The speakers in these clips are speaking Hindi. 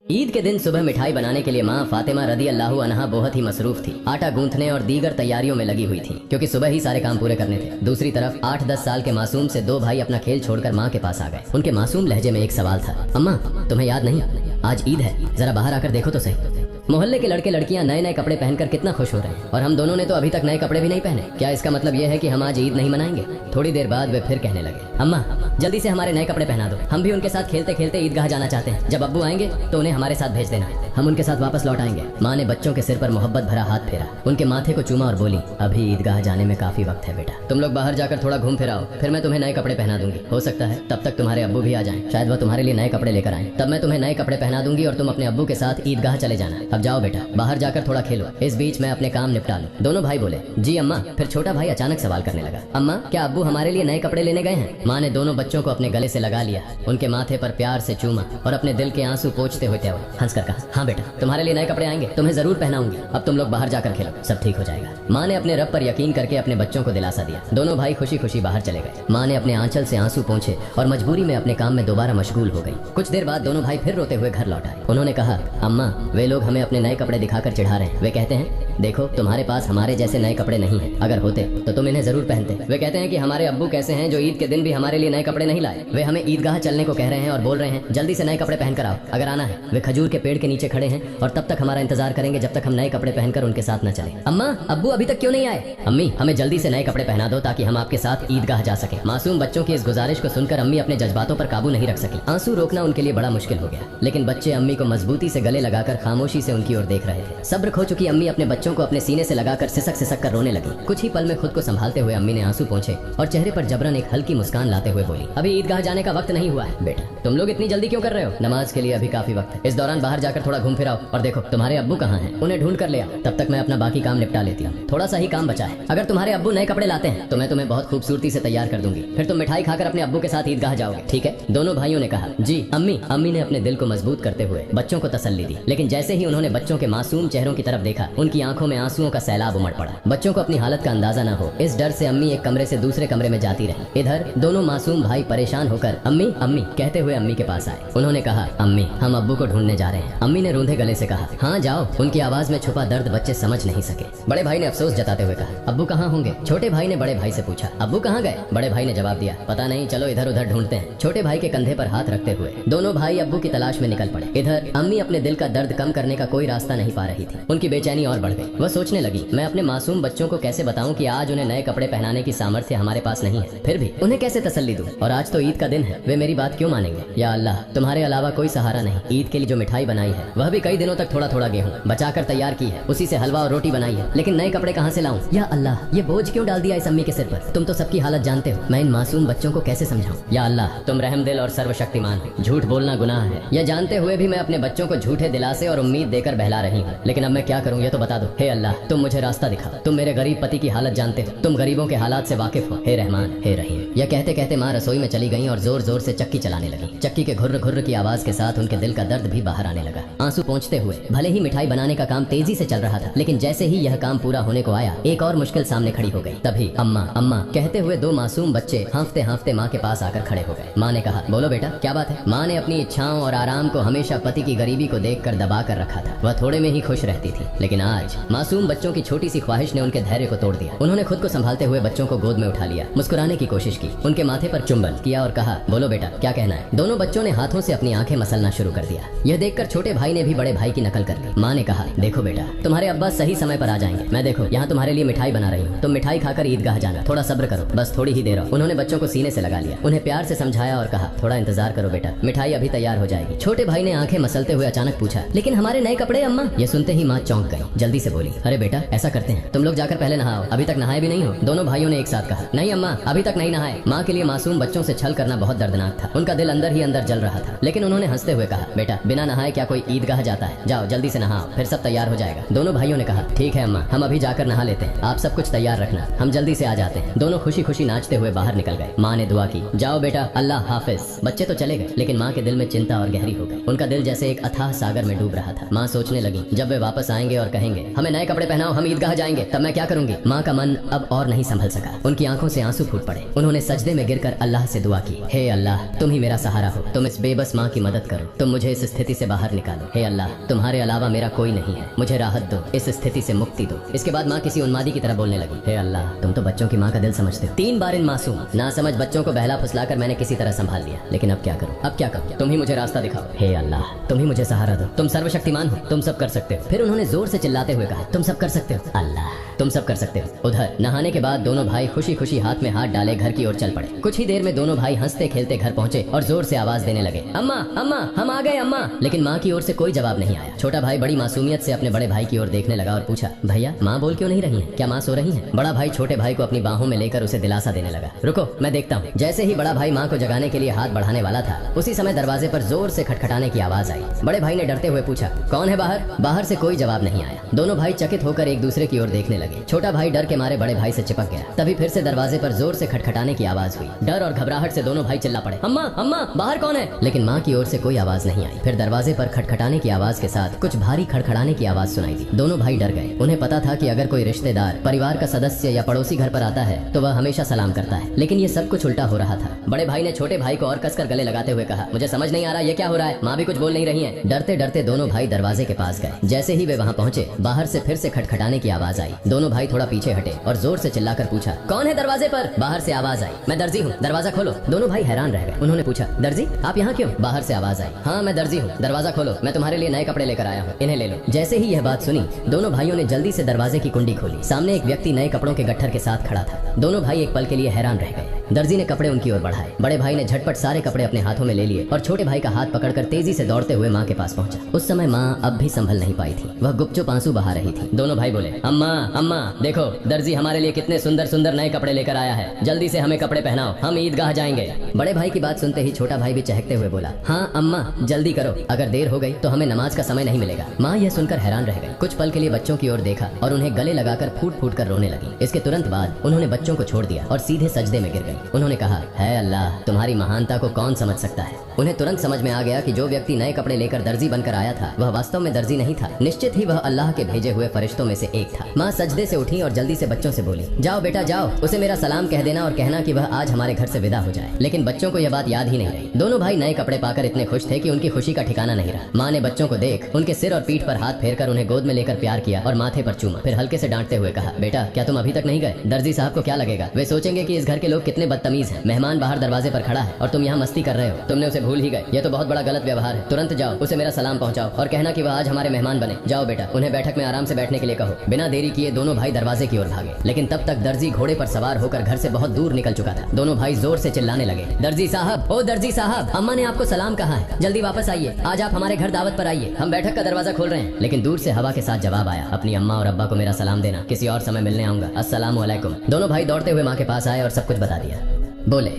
ईद के दिन सुबह मिठाई बनाने के लिए माँ फातिमा रदी अल्लाहु अन्हा बहुत ही मसरूफ थी। आटा गूंथने और दीगर तैयारियों में लगी हुई थी क्योंकि सुबह ही सारे काम पूरे करने थे। दूसरी तरफ 8-10 साल के मासूम से दो भाई अपना खेल छोड़कर माँ के पास आ गए। उनके मासूम लहजे में एक सवाल था, अम्मा तुम्हें याद नहीं आज ईद है, जरा बाहर आकर देखो तो सही। मोहल्ले के लड़के लड़कियां नए नए कपड़े पहनकर कितना खुश हो रहे हैं और हम दोनों ने तो अभी तक नए कपड़े भी नहीं पहने। क्या इसका मतलब यह है कि हम आज ईद नहीं मनाएंगे? थोड़ी देर बाद वे फिर कहने लगे, अम्मा जल्दी से हमारे नए कपड़े पहना दो, हम भी उनके साथ खेलते खेलते ईदगाह जाना चाहते हैं। जब अब्बू आएंगे तो उन्हें हमारे साथ भेज देना, हम उनके साथ वापस लौट आएंगे। माँ ने बच्चों के सिर पर मोहब्बत भरा हाथ फेरा, उनके माथे को चूमा और बोली, अभी ईदगाह जाने में काफी वक्त है बेटा, तुम लोग बाहर जाकर थोड़ा घूम फिर आओ, फिर मैं तुम्हें नए कपड़े पहना दूंगी। हो सकता है तब तक तुम्हारे अब्बू भी आ जाएं, शायद वह तुम्हारे लिए नए कपड़े लेकर आए, तब मैं तुम्हें नए कपड़े पहना दूंगी और तुम अपने अब्बू के साथ ईदगाह चले जाना। अब जाओ बेटा बाहर जाकर थोड़ा खेलो, इस बीच मैं अपने काम निपटा लूं। दोनों भाई बोले, जी अम्मा। फिर छोटा भाई अचानक सवाल करने लगा, अम्मा क्या अब्बू हमारे लिए नए कपड़े लेने गए हैं? माँ ने दोनों बच्चों को अपने गले से लगा लिया, उनके माथे पर प्यार से चूमा और अपने दिल के आंसू पोंछते हुए हंसकर कहा, हाँ बेटा तुम्हारे लिए नए कपड़े आएंगे, तुम्हें जरूर पहनाऊंगी, अब तुम लोग बाहर जाकर खेलो, सब ठीक हो जाएगा। माँ ने अपने रब पर यकीन करके अपने बच्चों को दिलासा दिया। दोनों भाई खुशी खुशी बाहर चले गए। माँ ने अपने आंचल से आंसू पोंछे और मजबूरी में अपने काम में दोबारा मशगूल हो गई। कुछ देर बाद दोनों भाई फिर रोते हुए घर लौट आए। उन्होंने कहा, अम्मा वे लोग हमें अपने नए कपड़े दिखाकर चिढ़ा रहे हैं। वे कहते हैं देखो तुम्हारे पास हमारे जैसे नए कपड़े नहीं हैं, अगर होते तो तुम इन्हें जरूर पहनते। वे कहते हैं कि हमारे अब्बू कैसे हैं जो ईद के दिन भी हमारे लिए नए कपड़े नहीं लाए। वे हमें ईदगाह चलने को कह रहे हैं और बोल रहे हैं जल्दी से नए कपड़े पहनकर आओ, अगर आना है। वे खजूर के पेड़ के नीचे खड़े हैं और तब तक हमारा इंतजार करेंगे जब तक हम नए कपड़े पहनकर उनके साथ न चले। अम्मा अब्बू अभी तक क्यों नहीं आए? अम्मी हमें जल्दी से नए कपड़े पहना दो ताकि हम आपके साथ ईदगाह जा सके। मासूम बच्चों की इस गुजारिश को सुनकर अम्मी अपने जज्बातों पर काबू नहीं रख सकी। आंसू रोकना उनके लिए बड़ा मुश्किल हो गया, लेकिन बच्चे अम्मी को मजबूती से गले लगाकर खामोशी से उनकी ओर देख रहे थे। सब्र खो चुकी अम्मी अपने बच्चों को अपने सीने से लगाकर सिसक सिसक कर रोने लगी। कुछ ही पल में खुद को संभालते हुए अम्मी ने आंसू पोंछे और चेहरे पर जबरन एक हल्की मुस्कान लाते हुए बोली, अभी ईदगाह जाने का वक्त नहीं हुआ है बेटा, तुम लोग इतनी जल्दी क्यों कर रहे हो? नमाज के लिए अभी काफी वक्त है। इस दौरान बाहर जाकर थोड़ा घूम फिर आओ और देखो तुम्हारे अब्बू कहाँ हैं, उन्हें ढूंढ कर ले आओ, तब तक मैं अपना बाकी काम निपटा लेती हूँ। थोड़ा सा ही काम बचा है, अगर तुम्हारे अब्बू नए कपड़े लाते हैं तो मैं तुम्हें बहुत खूबसूरती से तैयार कर दूंगी, फिर तुम मिठाई खाकर अपने अब्बू के साथ ईदगाह जाओगे, ठीक है? दोनों भाइयों ने कहा, जी अम्मी। अम्मी ने अपने दिल को मजबूत करते हुए बच्चों को तसल्ली दी, लेकिन जैसे ही उन्होंने बच्चों के मासूम चेहरों की तरफ देखा, उनकी आंखों में आंसुओं का सैलाब उमड़ पड़ा। बच्चों को अपनी हालत का अंदाजा न हो, इस डर से अम्मी एक कमरे से दूसरे कमरे में जाती रही। इधर दोनों मासूम भाई परेशान होकर अम्मी अम्मी कहते हुए अम्मी के पास आए। उन्होंने कहा, अम्मी हम अब्बू को ढूंढने जा रहे हैं। अम्मी ने रूंधे गले से कहा, हाँ जाओ। उनकी आवाज में छुपा दर्द बच्चे समझ नहीं सके। बड़े भाई ने अफसोस जताते हुए कहा, अब्बू कहाँ होंगे? छोटे भाई ने बड़े भाई से पूछा, अब्बू कहाँ गए? बड़े भाई ने जवाब दिया, पता नहीं, चलो इधर उधर ढूंढते हैं। छोटे भाई के कंधे पर हाथ रखते हुए दोनों भाई अब्बू की तलाश में निकल पड़े। इधर अम्मी अपने दिल का दर्द कम करने का कोई रास्ता नहीं पा रही थी। उनकी बेचैनी और बढ़ गई। वह सोचने लगी, मैं अपने मासूम बच्चों को कैसे बताऊं कि आज उन्हें नए कपड़े पहनाने की सामर्थ्य हमारे पास नहीं है, फिर भी उन्हें कैसे तसल्ली दूं? और आज तो ईद का दिन है, वे मेरी बात क्यों मानेंगे? या अल्लाह तुम्हारे अलावा कोई सहारा नहीं। ईद के लिए जो मिठाई बनाई है वह भी कई दिनों तक थोड़ा थोड़ा गेहूं बचाकर तैयार की है, उसी से हलवा और रोटी बनाई है, लेकिन नए कपड़े कहाँ से लाऊं? या अल्लाह ये बोझ क्यों डाल दिया इस अम्मी के सिर पर? तुम तो सबकी हालत जानते हो, मैं इन मासूम बच्चों को कैसे समझाऊं? या अल्लाह तुम रहमदिल और सर्वशक्तिमान हो, झूठ बोलना गुनाह है। यह जानते हुए भी मैं अपने बच्चों को झूठे दिलासे और उम्मीद देकर बहला रही हूँ, लेकिन अब मैं क्या करूँ ये तो बता दो। हे अल्लाह तुम मुझे रास्ता दिखाओ, तुम मेरे गरीब पति की हालत जानते हो, तुम गरीबों के हालात से वाकिफ हो, हे रहमान हे रहीम। यह कहते कहते माँ रसोई में चली गई और जोर जोर से चक्की चलाने लगी। चक्की के घुर्र घुर्र की आवाज के साथ उनके दिल का दर्द भी बाहर आने लगा। आंसू पोंछते हुए भले ही मिठाई बनाने का काम तेजी से चल रहा था, लेकिन जैसे ही यह काम पूरा होने को आया एक और मुश्किल सामने खड़ी हो गई। तभी अम्मा अम्मा कहते हुए दो मासूम बच्चे हांफते हांफते माँ के पास आकर खड़े हो गए। माँ ने कहा, बोलो बेटा क्या बात है? माँ ने अपनी इच्छाओं और आराम को हमेशा पति की गरीबी को देखकर दबा कर रखा था। वह थोड़े में ही खुश रहती थी, लेकिन आज मासूम बच्चों की छोटी सी ख्वाहिश ने उनके धैर्य को तोड़ दिया। उन्होंने खुद को संभालते हुए बच्चों को गोद में उठा लिया, मुस्कुराने की कोशिश की, उनके माथे पर चुंबन किया और कहा, बोलो बेटा क्या कहना है? दोनों बच्चों ने हाथों से अपनी आंखें मसलना शुरू कर दिया। यह देखकर छोटे भाई ने भी बड़े भाई की नकल कर ली। माँ ने कहा, देखो बेटा तुम्हारे अब्बा सही समय पर आ जाएंगे, मैं देखो यहाँ तुम्हारे लिए मिठाई बना रही हूँ, तुम मिठाई खाकर ईदगाह जाना, थोड़ा सब्र करो, बस थोड़ी ही देर। उन्होंने बच्चों को सीने से लगा लिया, उन्हें प्यार से समझाया और कहा, थोड़ा इंतजार करो बेटा, मिठाई अभी तैयार हो जाएगी। छोटे भाई ने आंखें मसलते हुए अचानक पूछा, लेकिन हमारे नए कपड़े अम्मा? यह सुनते ही माँ चौंक गई, जल्दी से बोली, अरे बेटा ऐसा करते हैं, तुम लोग जाकर पहले नहाओ, अभी तक नहाए भी नहीं हो। दोनों भाइयों ने एक साथ कहा, नहीं अम्मा अभी तक नहीं नहाए। माँ के लिए मासूम बच्चों से छल करना बहुत दर्दनाक था, उनका दिल अंदर ही अंदर जल रहा था, लेकिन उन्होंने हंसते हुए कहा, बेटा बिना नहाए क्या कोई ईदगाह जाता है? जाओ जल्दी से नहाओ, फिर सब तैयार हो जाएगा। दोनों भाइयों ने कहा, ठीक है अम्मा हम अभी जाकर नहा लेते हैं, आप सब कुछ तैयार रखना, हम जल्दी से आ जाते हैं। दोनों खुशी खुशी नाचते हुए बाहर निकल गए। माँ ने दुआ की, जाओ बेटा अल्लाह हाफिज। बच्चे तो चले गए, लेकिन माँ के दिल में चिंता और गहरी हो गई। उनका दिल जैसे एक अथाह सागर में डूब रहा था। माँ सोचने लगी, जब वे वापस आएंगे और कहेंगे हमें नए कपड़े पहनाओ, हम ईदगाह जाएंगे, तब मैं क्या करूंगी? माँ का मन अब और नहीं संभल सका, उनकी आंखों से आंसू फूट पड़े। उन्होंने सजदे में गिरकर अल्लाह से दुआ की, हे अल्लाह तुम ही मेरा सहारा हो, तुम इस बेबस माँ की मदद करो, तुम मुझे इस स्थिति से बाहर निकालो। हे अल्लाह, तुम्हारे अलावा मेरा कोई नहीं है, मुझे राहत दो, इस स्थिति से मुक्ति दो। इसके बाद माँ किसी उन्मादी की तरह बोलने लगी, हे अल्लाह, तुम तो बच्चों की माँ का दिल समझते हो। 3 बार इन मासूम ना समझ बच्चों को बहला फुसलाकर मैंने किसी तरह संभाल लिया, लेकिन अब क्या करूं, अब क्या करूं? तुम ही मुझे रास्ता दिखाओ। हे अल्लाह, तुम ही मुझे सहारा दो, तुम सर्वशक्तिमान हो, तुम सब कर सकते हो। फिर उन्होंने जोर से चिल्लाते हुए कहा, तुम सब कर सकते हो अल्लाह, तुम सब कर सकते हो। उधर नहाने के बाद दोनों भाई खुशी खुशी हाथ में हाथ डाले घर की ओर चल पड़े। कुछ ही देर में दोनों भाई हंसते खेलते घर पहुंचे और जोर से आवाज देने लगे, अम्मा अम्मा हम आ गए अम्मा। लेकिन माँ की ओर से कोई जवाब नहीं आया। छोटा भाई बड़ी मासूमियत से अपने बड़े भाई की ओर देखने लगा और पूछा, भैया माँ बोल क्यों नहीं रही है, क्या माँ सो रही है? बड़ा भाई छोटे भाई को अपनी बाहों में लेकर उसे दिलासा देने लगा, रुको मैं देखता हूँ। जैसे ही बड़ा भाई माँ को जगाने के लिए हाथ बढ़ाने वाला था, उसी समय दरवाजे पर जोर से खटखटाने की आवाज आई। बड़े भाई ने डरते हुए पूछा, कौन है बाहर? बाहर से कोई जवाब नहीं आया। दोनों भाई चकित होकर एक दूसरे की ओर देखने लगे। छोटा भाई डर के मारे बड़े भाई से चिपक गया। तभी फिर से दरवाजे पर जोर से खटखटाने की आवाज हुई। डर और घबराहट से दोनों भाई चिल्ला पड़े, अम्मा अम्मा बाहर कौन है? लेकिन माँ की ओर से कोई आवाज नहीं आई। फिर दरवाजे पर खटखटाने की आवाज के साथ कुछ भारी खड़खड़ाने की आवाज सुनाई दी। दोनों भाई डर गए। उन्हें पता था कि अगर कोई रिश्तेदार, परिवार का सदस्य या पड़ोसी घर पर आता है तो वह हमेशा सलाम करता है, लेकिन ये सब कुछ उल्टा हो रहा था। बड़े भाई ने छोटे भाई को और कसकर गले लगाते हुए कहा, मुझे समझ नहीं आ रहा ये क्या हो रहा है, माँ भी कुछ बोल नहीं रही है। डरते डरते दोनों भाई दरवाजे के पास गए। जैसे ही वे वहाँ पहुँचे, बाहर से फिर से खटखटाने की आवाज आई। दोनों भाई थोड़ा पीछे हटे और जोर से चिल्लाकर पूछा, कौन है दरवाजे पर? बाहर से आवाज आई, मैं दर्जी हूँ, दरवाजा खोलो। दोनों भाई हैरान रह गए। उन्होंने पूछा, दर्जी आप यहाँ क्यों? बाहर से आवाज आई, हाँ मैं दर्जी हूँ, दरवाजा खोलो, मैं तुम्हारे लिए नए कपड़े लेकर आया हूँ, इन्हें ले लो। जैसे ही यह बात सुनी, दोनों भाइयों ने जल्दी से दरवाजे की कुंडी खोली। सामने एक व्यक्ति नए कपड़ों के गट्ठर के साथ खड़ा था। दोनों भाई एक पल के लिए हैरान रह गए। दर्जी ने कपड़े उनकी ओर बढ़ाए। बड़े भाई ने झटपट सारे कपड़े अपने हाथों में ले लिए और छोटे भाई का हाथ पकड़कर तेजी से दौड़ते हुए माँ के पास पहुंचा। उस समय माँ अब भी संभल नहीं पाई थी, वह गुपचुप आंसू बहा रही थी। दोनों भाई बोले, अम्मा अम्मा देखो, दर्जी हमारे लिए कितने सुंदर सुंदर नए कपड़े लेकर आया है, जल्दी से हमें कपड़े पहनाओ, हम ईदगाह जाएंगे। बड़े भाई की बात सुनते ही छोटा भाई भी चहकते हुए बोला, हाँ अम्मा जल्दी करो, अगर देर हो गई तो हमें नमाज का समय नहीं मिलेगा। माँ यह सुनकर हैरान रह गई। कुछ पल के लिए बच्चों की ओर देखा और उन्हें गले लगाकर फूट फूट कर रोने लगी। इसके तुरंत बाद उन्होंने बच्चों को छोड़ दिया और सीधे सजदे में गिर गई। उन्होंने कहा, है अल्लाह, तुम्हारी महानता को कौन समझ सकता है। उन्हें तुरंत समझ में आ गया कि जो व्यक्ति नए कपड़े लेकर दर्जी बनकर आया था, वह वास्तव में दर्जी नहीं था, निश्चित ही वह अल्लाह के भेजे हुए फरिश्तों में से एक था। माँ सजदे से उठी और जल्दी से बच्चों से बोली, जाओ बेटा जाओ, उसे मेरा सलाम कह देना और कहना कि वह आज हमारे घर से विदा हो जाए। लेकिन बच्चों को यह बात याद ही नहीं रही। दोनों भाई नए कपड़े पाकर इतने खुश थे कि उनकी खुशी का ठिकाना नहीं रहा। माँ ने बच्चों को देख उनके सिर और पीठ पर हाथ फेरकर उन्हें गोद में लेकर प्यार किया और माथे पर चूमा। फिर हल्के से डांटते हुए कहा, बेटा क्या तुम अभी तक नहीं गए? दर्जी साहब को क्या लगेगा? वे सोचेंगे कि इस घर के लोग कितने बदतमीज हैं। मेहमान बाहर दरवाजे पर खड़ा है और तुम यहाँ मस्ती कर रहे हो। तुमने उसे भूल ही गए, यह तो बहुत बड़ा गलत व्यवहार है। तुरंत जाओ, उसे मेरा सलाम पहुँचाओ और कहना कि वह आज हमारे मेहमान बने। जाओ बेटा, उन्हें बैठक में आराम से बैठने के लिए कहो। बिना देरी किए दोनों भाई दरवाजे की ओर भागे, लेकिन तब तक दर्जी घोड़े पर सवार होकर घर से बहुत दूर निकल चुका था। दोनों भाई जोर से चिल्लाने लगे, दर्जी साहब, ओ दर्जी साहब, अम्मा ने आपको सलाम कहा है, जल्दी वापस आइए, आज आप हमारे घर दावत पर आइए, हम बैठक का दरवाजा खोल रहे हैं। लेकिन दूर से हवा के साथ जवाब आया, अपनी अम्मा और अब्बा को मेरा सलाम देना, किसी और समय मिलने आऊंगा, अस्सलाम वालेकुम। दोनों भाई दौड़ते हुए माँ के पास आए और सब कुछ बता दिया। बोले,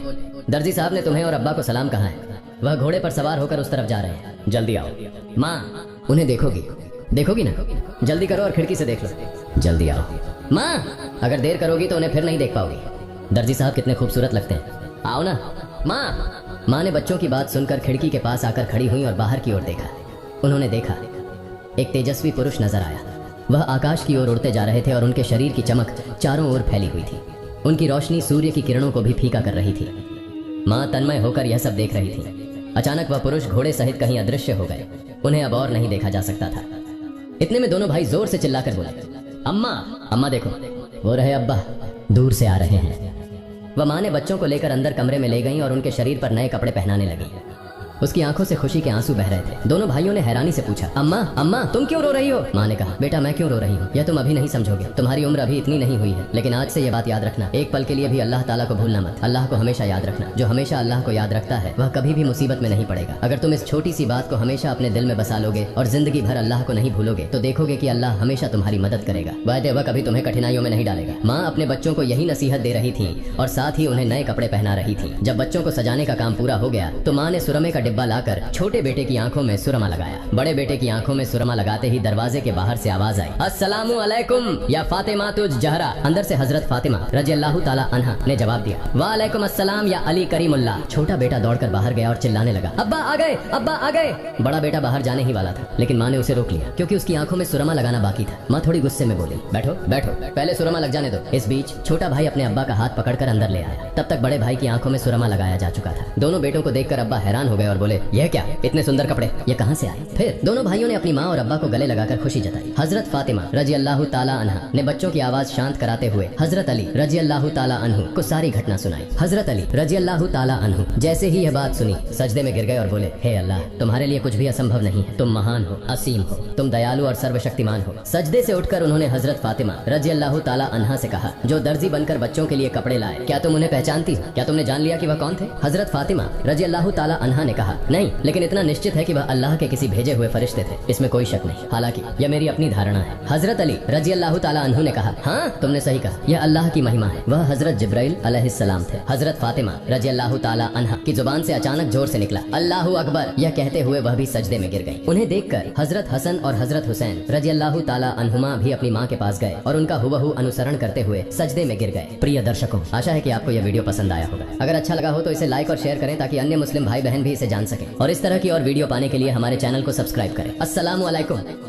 दर्जी साहब ने तुम्हें और अब्बा को सलाम कहा है, वह घोड़े पर सवार होकर उस तरफ जा रहे हैं, जल्दी आओ। माँ, उन्हें देखोगी ना? जल्दी करो और खिड़की से देख लो, जल्दी आओ। माँ, अगर देर करोगी तो उन्हें फिर नहीं देख पाओगी। दर्जी साहब कितने खूबसूरत लगते हैं, आओ ना। माँ ने बच्चों की बात सुनकर खिड़की के पास आकर खड़ी हुई और बाहर की ओर देखा। उन्होंने देखा एक तेजस्वी पुरुष नजर आया। वह आकाश की ओर उड़ते जा रहे थे और उनके शरीर की चमक चारों ओर फैली हुई थी। उनकी रोशनी सूर्य की किरणों को भी फीका कर रही थी। माँ तन्मय होकर यह सब देख रही थी। अचानक वह पुरुष घोड़े सहित कहीं अदृश्य हो गए। उन्हें अब और नहीं देखा जा सकता था। इतने में दोनों भाई जोर से चिल्लाकर बोले, अम्मा देखो, वो रहे अब्बा, दूर से आ रहे हैं। वह माँ ने बच्चों को लेकर अंदर कमरे में ले गई और उनके शरीर पर नए कपड़े पहनाने लगी। उसकी आंखों से खुशी के आंसू बह रहे थे। दोनों भाइयों ने हैरानी से पूछा, अम्मा तुम क्यों रो रही हो? माँ ने कहा, बेटा मैं क्यों रो रही हूँ, यह तुम अभी नहीं समझोगे, तुम्हारी उम्र अभी इतनी नहीं हुई है। लेकिन आज से यह बात याद रखना, एक पल के लिए भी अल्लाह ताला को भूलना मत। अल्लाह को हमेशा याद रखना। जो हमेशा अल्लाह को याद रखता है वह कभी भी मुसीबत में नहीं पड़ेगा। अगर तुम इस छोटी सी बात को हमेशा अपने दिल में बसा लोगे और जिंदगी भर अल्लाह को नहीं भूलोगे तो देखोगे कि अल्लाह हमेशा तुम्हारी मदद करेगा। वह कभी तुम्हें कठिनाइयों में नहीं डालेगा। माँ अपने बच्चों को यही नसीहत दे रही थी और साथ ही उन्हें नए कपड़े पहना रही थी। जब बच्चों को सजाने का काम पूरा हो गया तो माँ ने सुरमे का डिब्बा लाकर छोटे बेटे की आंखों में सुरमा लगाया। बड़े बेटे की आंखों में सुरमा लगाते ही दरवाजे के बाहर से आवाज आई, अस्सलामु अलैकुम या फातिमा तुज जहरा। अंदर से हजरत फातिमा रज़ियल्लाहु ताला अन्हा ने जवाब दिया, वालेकुम अस्सलाम या अली करीमुल्लाह। छोटा बेटा दौड़कर बाहर गया और चिल्लाने लगा, अब्बा आ गए, अब्बा आ गए। बड़ा बेटा बाहर जाने ही वाला था, लेकिन माँ ने उसे रोक लिया क्योंकि उसकी आंखों में सुरमा लगाना बाकी था। माँ थोड़ी गुस्से में बोली, बैठो पहले सुरमा लग जाने दो। इस बीच छोटा भाई अपने अब्बा का हाथ पकड़कर अंदर ले आया। तब तक बड़े भाई की आंखों में सुरमा लगाया जा चुका था। दोनों बेटों को देखकर अब्बा हैरान हो गए और और बोले, यह क्या, इतने सुंदर कपड़े, ये कहाँ से आए? फिर दोनों भाइयों ने अपनी माँ और अब्बा को गले लगाकर खुशी जताई। हजरत फातिमा रजी अल्लाह ताला अन्हा ने बच्चों की आवाज शांत कराते हुए हजरत अली रजी अल्लाह ताला अन्हु को सारी घटना सुनाई। हजरत अली रजी अल्लाह ताला अन्हु जैसे ही यह बात सुनी सजदे में गिर गए और बोले, हे अल्लाह, तुम्हारे लिए कुछ भी असंभव नहीं है, तुम महान हो, असीम हो, तुम दयालु और सर्वशक्तिमान हो। सजदे से उठकर उन्होंने हजरत फातिमा रजी अल्लाह ताला अन्हा से कहा, जो दर्जी बनकर बच्चों के लिए कपड़े लाए, क्या तुम उन्हें पहचानती हो? क्या तुमने जान लिया कि वह कौन थे? हजरत फातिमा रजी अल्लाह ताला अन्हा ने कहा, नहीं, लेकिन इतना निश्चित है कि वह अल्लाह के किसी भेजे हुए फरिश्ते थे, इसमें कोई शक नहीं, हालांकि यह मेरी अपनी धारणा है। हजरत अली रजी अल्लाह ताला अन्हु ने कहा, हाँ, तुमने सही कहा, यह अल्लाह की महिमा है, वह हजरत जिब्राइल अलैहिस्सलाम थे। हजरत फातिमा रजी अल्लाह ताला अन्हा की जुबान से अचानक जोर से निकला, अल्लाहु अकबर, यह कहते हुए वह भी सजदे में गिर गई। उन्हें देखकर हजरत हसन और हजरत हुसैन रजी अल्लाह ताला अन्हुमा भी अपनी माँ के पास गए और उनका हुबहू अनुसरण करते हुए सजदे में गिर गए। प्रिय दर्शकों, आशा है कि आपको यह वीडियो पसंद आया होगा। अगर अच्छा लगा हो तो इसे लाइक और शेयर करें ताकि अन्य मुस्लिम भाई बहन भी इसे जान सकें, और इस तरह की और वीडियो पाने के लिए हमारे चैनल को सब्सक्राइब करें। अस्सलामु अलैकुम।